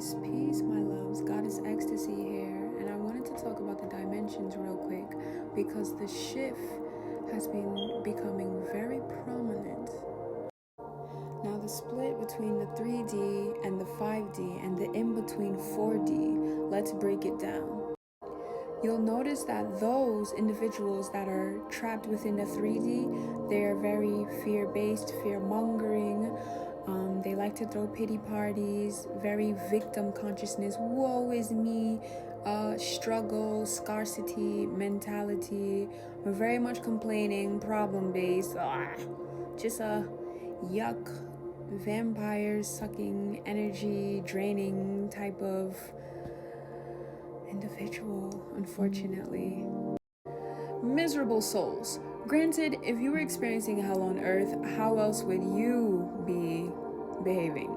Peace, my loves. Goddess Ecstasy here, and I wanted to talk about the dimensions real quick because the shift has been becoming very prominent. Now, the split between the 3D and the 5D and the in-between 4D, let's break it down. You'll notice that those individuals that are trapped within the 3D, they're very fear-based, fear-mongering. They like to throw pity parties, very victim consciousness, woe is me, struggle, scarcity mentality, very much complaining, problem-based, just a yuck, vampire sucking, energy draining type of individual, unfortunately. Miserable souls. Granted, if you were experiencing hell on earth, how else would you be behaving?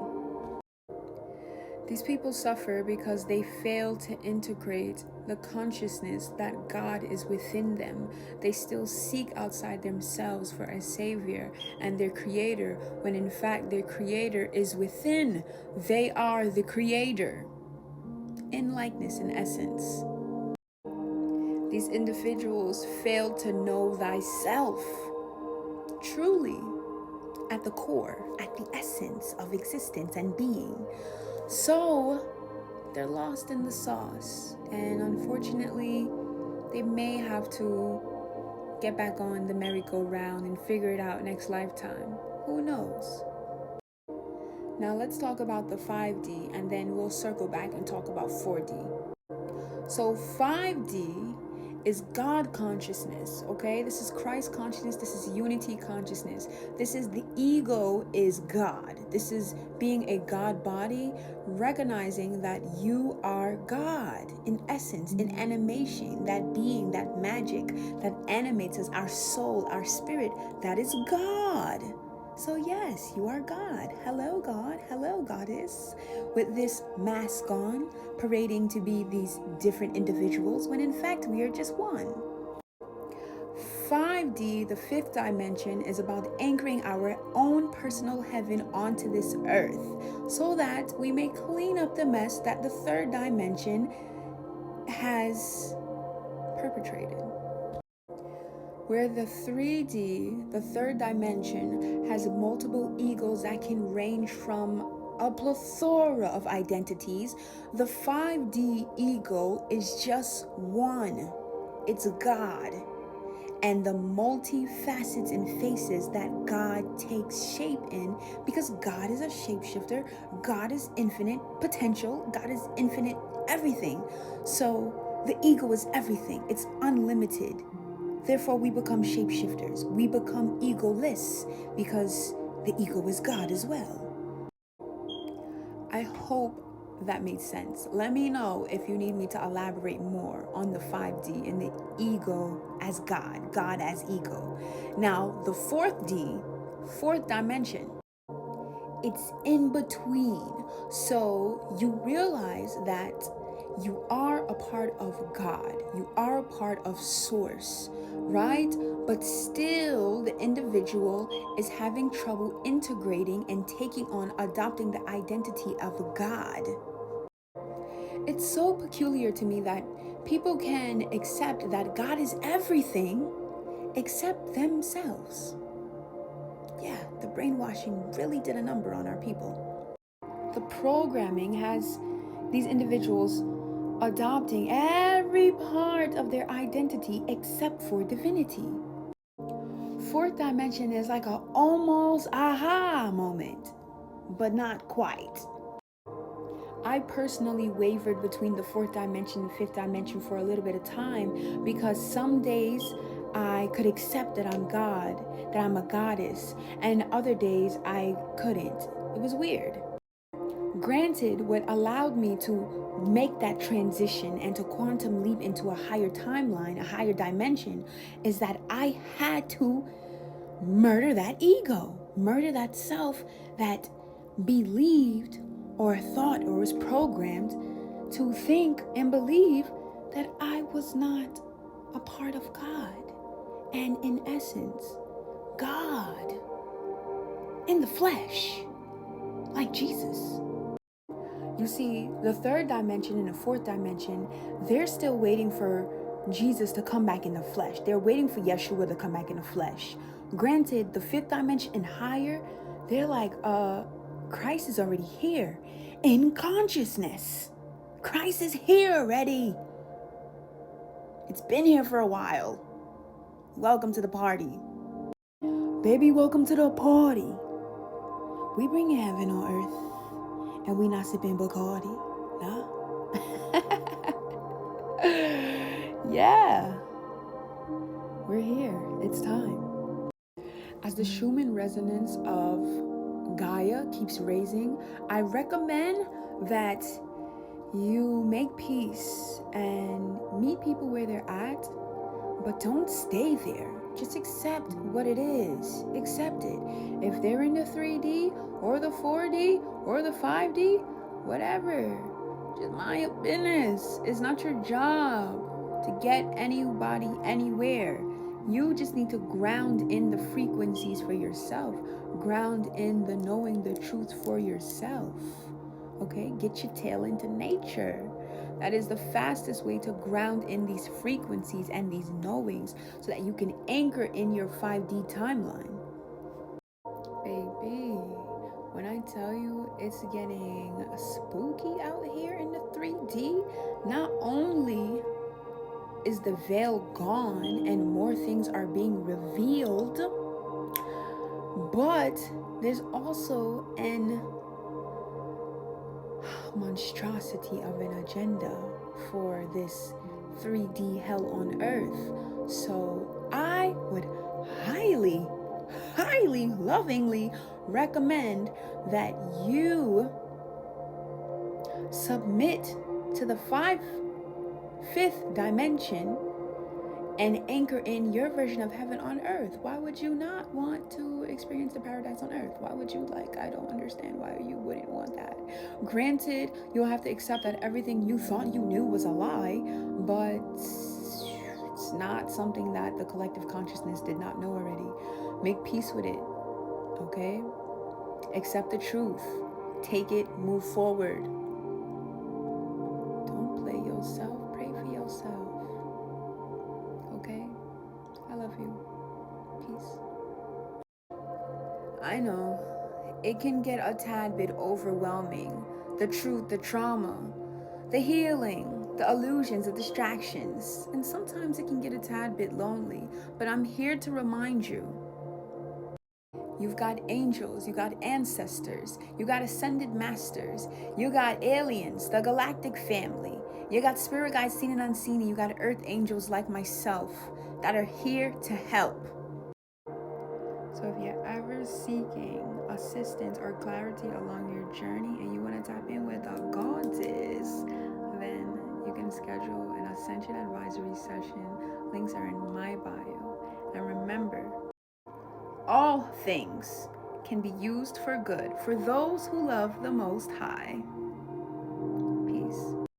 These people suffer because they fail to integrate the consciousness that God is within them. They still seek outside themselves for a savior and their creator, when in fact their creator is within. They are the creator in likeness and essence. These individuals fail to know thyself truly at the core, at the essence of existence and being. So they're lost in the sauce, and unfortunately they may have to get back on the merry-go-round and figure it out next lifetime. Who knows? Now let's talk about the 5D, and then we'll circle back and talk about 4D. So 5D is God consciousness, okay? This is Christ consciousness. This is unity consciousness. This is the ego is God. This is being a God body, recognizing that you are God in essence, in animation, that being, that magic that animates us, our soul, our spirit, that is God. So yes, you are God. Hello, God. Hello, Goddess. With this mask on, parading to be these different individuals, when in fact we are just one. 5D, the fifth dimension, is about anchoring our own personal heaven onto this earth so that we may clean up the mess that the third dimension has perpetrated. Where the 3D, the third dimension, has multiple egos that can range from a plethora of identities, the 5D ego is just one. It's God. And the multi-facets and faces that God takes shape in, because God is a shapeshifter, God is infinite potential, God is infinite everything. So the ego is everything. It's unlimited. Therefore, we become shapeshifters. We become egoless because the ego is God as well. I hope that made sense. Let me know if you need me to elaborate more on the 5D and the ego as God, God as ego. Now, the 4th dimension, it's in between. So you realize that you are a part of God. You are a part of Source, right? But still, the individual is having trouble integrating and taking on, adopting the identity of God. It's so peculiar to me that people can accept that God is everything except themselves. Yeah, the brainwashing really did a number on our people. The programming has these individuals adopting every part of their identity except for divinity. 4th dimension is like a almost aha moment, but not quite. I personally wavered between the 4th dimension and 5th dimension for a little bit of time, because some days I could accept that I'm God, that I'm a goddess, and other days I couldn't. It was weird. Granted, what allowed me to make that transition and to quantum leap into a higher timeline, a higher dimension, is that I had to murder that ego, murder that self that believed or thought or was programmed to think and believe that I was not a part of God. And in essence, God in the flesh, like Jesus. You see, the third dimension and the fourth dimension, they're still waiting for Jesus to come back in the flesh. They're waiting for Yeshua to come back in the flesh. Granted, the fifth dimension and higher, they're like, Christ is already here in consciousness. Christ is here already. It's been here for a while. Welcome to the party. Baby, welcome to the party. We bring heaven on earth, and we not sipping Bacardi, nah. Yeah, we're here. It's time. As the Schumann resonance of Gaia keeps raising, I recommend that you make peace and meet people where they're at, but don't stay there. Just accept what it is. Accept it. If they're in the 3D or the 4D or the 5D, whatever. Just mind your business. It's not your job to get anybody anywhere. You just need to ground in the frequencies for yourself. Ground in the knowing the truth for yourself. Okay? Get your tail into nature. That is the fastest way to ground in these frequencies and these knowings so that you can anchor in your 5D timeline. Baby, when I tell you it's getting spooky out here in the 3D, not only is the veil gone and more things are being revealed, but there's also an monstrosity of an agenda for this 3D hell on earth. So I would highly, lovingly recommend that you submit to the fifth dimension and anchor in your version of heaven on earth. Why would you not want to experience the paradise on earth? Why would you I don't understand why you wouldn't want that. Granted, you'll have to accept that everything you thought you knew was a lie, but it's not something that the collective consciousness did not know already. Make peace with it, okay? Accept the truth. Take it, move forward. Don't play yourself, pray for yourself. Okay? I love you. Peace. I know, it can get a tad bit overwhelming. The truth, the trauma, the healing, the illusions, the distractions. And sometimes it can get a tad bit lonely. But I'm here to remind you. You've got angels, you got ancestors, you got ascended masters, you got aliens, the galactic family, you got spirit guides seen and unseen, and you got earth angels like myself that are here to help. So if you're ever seeking assistance or clarity along your journey and you want to tap in with a goddess, then you can schedule an Ascension advisory session. Links are in my bio. And remember, all things can be used for good for those who love the Most High.